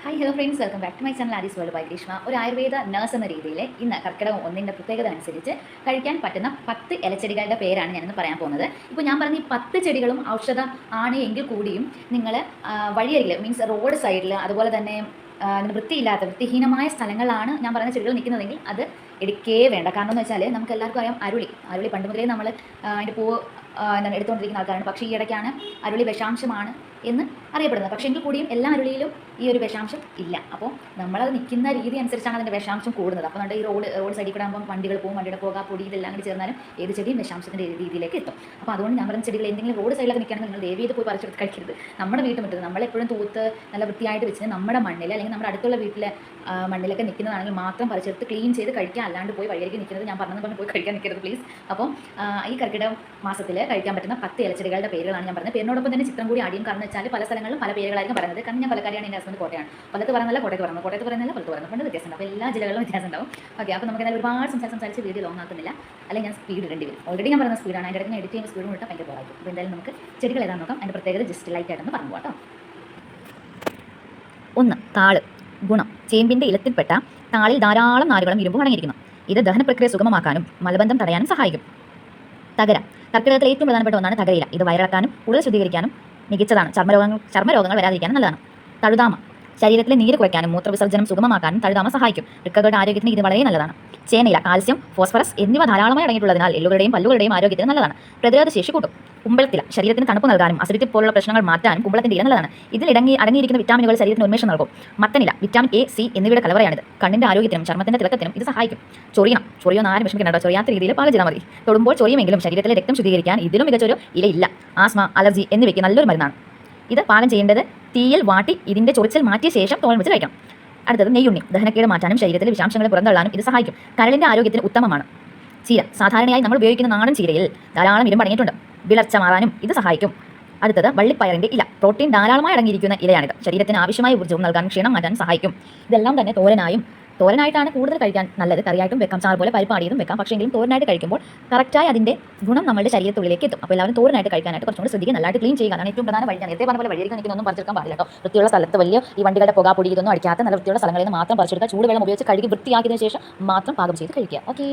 Hi hello friends, welcome back to my channel Aari's world by Greeshma. ഒരു Ayurveda nurse എന്ന രീതിയിൽ ഇന്ന് കർക്കിടകം ഒന്നിൻ്റെ പ്രത്യേകത അനുസരിച്ച് കഴിക്കാൻ പറ്റുന്ന 10 ഇലച്ചെടികളുടെ പേരാണ് ഞാനിന്ന് പറയാൻ പോകുന്നത്. ഇപ്പോൾ ഞാൻ പറഞ്ഞ ഈ 10 ചെടികളും ഔഷധ ആണ് എങ്കിൽ കൂടിയും നിങ്ങൾ വഴിയരികിൽ മീൻസ് റോഡ് സൈഡിൽ അതുപോലെ തന്നെ വൃത്തിയില്ലാത്ത വൃത്തിഹീനമായ സ്ഥലങ്ങളിലാണ് ഞാൻ പറയുന്ന ചെടികൾ നിൽക്കുന്നതെങ്കിൽ അത് എടുക്കേ വേണ്ട. കാരണം എന്ന് വെച്ചാൽ നമുക്ക് എല്ലാവർക്കും അറിയാം, അരുളി പണ്ട് മുതലേ നമ്മൾ അതിൻ്റെ പൂവ് എന്താണ് എടുത്തുകൊണ്ടിരിക്കുന്ന ആൾക്കാരാണ്. പക്ഷേ ഈ ഇടയ്ക്കാണ് അരുളി വിഷാംശമാണ് എന്ന് അറിയപ്പെടുന്നത്. പക്ഷേ എങ്കിൽ കൂടിയും എല്ലാ അരുളിയിലും ഈ ഒരു വിഷാംശം ഇല്ല. അപ്പോൾ നമ്മളത് നിൽക്കുന്ന രീതി അനുസരിച്ചാണ് അതിൻ്റെ വിഷാംശം കൂടുന്നത്. അപ്പോൾ നമ്മുടെ ഈ റോഡ് സൈഡിൽ കൂടെ ആകുമ്പോൾ വണ്ടികൾ പോകും, വണ്ടിയുടെ പോകാം, പൊടി ഇതെല്ലാം കൂടി ചേർന്നാലും ഏത് ചെടിയും വിഷാംശത്തിൻ്റെ രീതിയിലേക്ക് എത്തും. അപ്പോൾ അതുകൊണ്ട് ഞാൻ പറഞ്ഞ ചെടികൾ എന്തെങ്കിലും റോഡ് സൈഡിലൊക്കെ നിൽക്കുകയാണെങ്കിൽ നിങ്ങൾ ദയവ് ചെയ്ത് പോയി പറിച്ചെടുത്ത് കഴിക്കരുത്. നമ്മുടെ വീട്ടിൽ മുറ്റത്ത് നമ്മളെപ്പോഴും തൂത്ത് നല്ല വൃത്തിയായിട്ട് വെച്ച് നമ്മുടെ മണ്ണിൽ അല്ലെങ്കിൽ നമ്മുടെ അടുത്തുള്ള വീട്ടിലെ മണ്ണിലൊക്കെ നിൽക്കുന്നതാണെങ്കിൽ മാത്രം പറിച്ചെടുത്ത് ക്ലീൻ ചെയ്ത് കഴിക്കുക. അല്ലാണ്ട് പോയി വഴിയേക്ക് നിൽക്കുന്നത് ഞാൻ പറഞ്ഞ് പോയി കഴിക്കാൻ നിൽക്കരുത് പ്ലീസ്. അപ്പോൾ ഈ കർക്കിടക മാസത്തിൽ കഴിക്കാൻ പറ്റുന്ന 10 ഇലച്ചെടികളുടെ പേരുകളാണ് ഞാൻ പറഞ്ഞത്. പേരിനോടൊപ്പം തന്നെ ചിത്രം കൂടി ആടിയും. കാരണം വെച്ചാൽ പല സ്ഥലങ്ങളിലും പല പേരുകളായിരിക്കും പറയുന്നത്. കാരണം ഞാൻ പലക്കാരിയാണ്, എൻ്റെ ഹസ്ബൻഡ് കോട്ടയാണ്. പലത്ത് പറയുന്നില്ല, കോട്ടയത്ത് പറയുന്നത്, കോട്ടയത്ത് പറയുന്നില്ല, പലത്ത് പറയുന്നത് കൊണ്ട് വ്യത്യാസം ഉണ്ടാവും. എല്ലാ ജില്ലകളിലും വ്യത്യാസം ഉണ്ടാവും. ഓക്കെ, അപ്പോൾ നമുക്ക് എന്തായാലും ഒരുപാട് സംസാരിച്ച് വീഡിയോ ലോങ് ആക്കുന്നില്ല, അല്ലെങ്കിൽ ഞാൻ സ്പീഡ് ഇടേണ്ടി വരും. ഓൾറെഡി ഞാൻ പറയുന്ന സ്പീഡാണ്, അതിൻ്റെ ഇടയ്ക്ക് ഞാൻ എഡിറ്റ് ചെയ്യുമ്പോൾ സ്പീഡ് വിട്ടാൽ ഭയങ്കര പോകാം. അപ്പോൾ എന്തായാലും നമുക്ക് ചെടികൾ ഏതാണെന്ന് നോക്കാം. അതിൻ്റെ പ്രത്യേകത ജസ്റ്റ് ലൈറ്റ് ആയിട്ടൊന്ന് പറഞ്ഞു കേട്ടോ. 1. താള്. ഗുണം: ചേമ്പിൻ്റെ ഇലത്തിൽപ്പെട്ട താളിൽ ധാരാളം നാരുകളും ഇരുമ്പും അടങ്ങിയിരിക്കുന്നു. ഇത് ദഹന പ്രക്രിയ സുഗമമാക്കാനും മലബന്ധം തടയാനും സഹായിക്കും. തകര. കർക്കിടകത്തിൽ ഏറ്റവും പ്രധാനപ്പെട്ട ഒന്നാണ് തകരയില. ഇത് വയറിളക്കാനും ഉടൽ ശുദ്ധീകരിക്കാനും മികച്ചതാണ്. ചർമ്മരോഗങ്ങൾ വരാതിരിക്കാനും നല്ലതാണ്. തഴുതാമ. ശരീരത്തിലെ നീര് കുറയ്ക്കാനും മൂത്രവിസർജനം സുഗമമാക്കാനും തഴുതാമ സഹായിക്കും. വൃക്കകളുടെ ആരോഗ്യത്തിന് ഇത് വളരെ നല്ലതാണ്. ചേനയില. കാൽസ്യം, ഫോസ്ഫറസ് എന്നിവ ധാരാളമായി അടങ്ങിയിട്ടുള്ളതിനാൽ എല്ലുകളുടെയും പല്ലുകളുടെയും ആരോഗ്യത്തിന് നല്ലതാണ്. പ്രതിരോധ ശേഷി കൂട്ടും. കുമ്പളത്തില. ശരീരത്തിന് തണുപ്പ് നൽകാനും അസിഡിറ്റി പോലുള്ള പ്രശ്നങ്ങൾ മാറ്റാനും കുമ്പളത്തിൻ്റെ ഇല നല്ലതാണ്. ഇതിൽ അടങ്ങിയിരിക്കുന്ന വിറ്റാമിനുകൾ ശരീരത്തിന് ഉന്മേഷം നൽകും. മത്തനില. വിറ്റാമിൻ എ, സി എന്നിവയുടെ കലവറയാണിത്. കണ്ണിൻ്റെ ആരോഗ്യത്തിനും ചർമ്മത്തിൻ്റെ തിളക്കത്തിനും ഇത് സഹായിക്കും. ചൊറിയൊന്നും ആരും വിഷമിക്കേണ്ട, ചൊറിയാത്ത രീതിയിൽ പാകം ചെയ്താൽ മതി. തൊടുമ്പോൾ ചൊറിയുമെങ്കിലും ശരീരത്തിലെ രക്തം ശുദ്ധീകരിക്കാൻ ഇതിലും മികച്ചൊരു ഇലയില്ല. ആസ്മ, അലർജി എന്നിവയ്ക്ക് നല്ലൊരു മരുന്നാണ്. ഇത് പാകം ചെയ്യേണ്ടത് തീയിൽ വാട്ടി ഇതിൻ്റെ ചൊറിച്ചൽ മാറ്റിയ ശേഷം തോരൻ വെച്ച് കഴിക്കണം. അടുത്തത് നെയ്യുണ്ണി. ദഹനക്കേട് മാറ്റാനും ശരീരത്തിലെ വിഷാംശങ്ങളെ പുറന്തള്ളാനും ഇത് സഹായിക്കും. കരളിൻ്റെ ആരോഗ്യത്തിന് ഉത്തമമാണ്. ചീര. സാധാരണയായി നമ്മൾ ഉപയോഗിക്കുന്ന നാടൻ ചീരയിൽ ധാരാളം ഇരുമ്പ് അടങ്ങിയിട്ടുണ്ട്. വിളർച്ച മാറാനും ഇത് സഹായിക്കും. അടുത്തത് വള്ളിപ്പയറിൻ്റെ ഇല. പ്രോട്ടീൻ ധാരാളമായി അടങ്ങിയിരിക്കുന്ന ഇലയാണിത്. ശരീരത്തിന് ആവശ്യമായ ഊർജ്ജവും നൽകാനും ക്ഷീണം മാറ്റാനും സഹായിക്കും. ഇതെല്ലാം തന്നെ തോരനായിട്ടാണ് കൂടുതൽ കഴിക്കാൻ നല്ലത്. കറിയായിട്ടും വെക്കാം, ചാറ് പോലെ പരിപ്പാടിയതും വെക്കാം. പക്ഷേ എങ്കിലും തോരനായിട്ട് കഴിക്കുമ്പോൾ കറക്റ്റായി അതിൻ്റെ ഗുണം നമ്മുടെ ശരീരത്തുള്ളിലേക്ക് എത്തും. അപ്പോൾ എല്ലാവരും തോരനായിട്ട് കഴിക്കാനായിട്ട് കുറച്ചുകൂടി ശ്രദ്ധിക്കുക. നല്ലതായിട്ട് ക്ലീൻ ചെയ്യുക. അതാണ് ഏറ്റവും പ്രധാന വഴി. ഞാൻ നേരത്തെ പറഞ്ഞ പോലെ വഴിയേക്ക് നിൽക്കുന്നൊന്നും പറിച്ചെടുക്കാൻ പാടില്ല കേട്ടോ. വൃത്തിയുള്ള സ്ഥലത്ത് വലിയ ഈ വണ്ടികളുടെ പുക പൊടി ഇതൊന്നും അടിക്കാത്ത നല്ല വൃത്തിയുള്ള സ്ഥലങ്ങളിൽ നിന്ന് മാത്രം പറിച്ചെടുക്കുക. ചൂടുവെള്ളം ഉപയോഗിച്ച് കഴുകി വൃത്തിയാക്കിയതിനു ശേഷം മാത്രം പാകം ചെയ്ത് കഴിക്കുക. ഓക്കെ.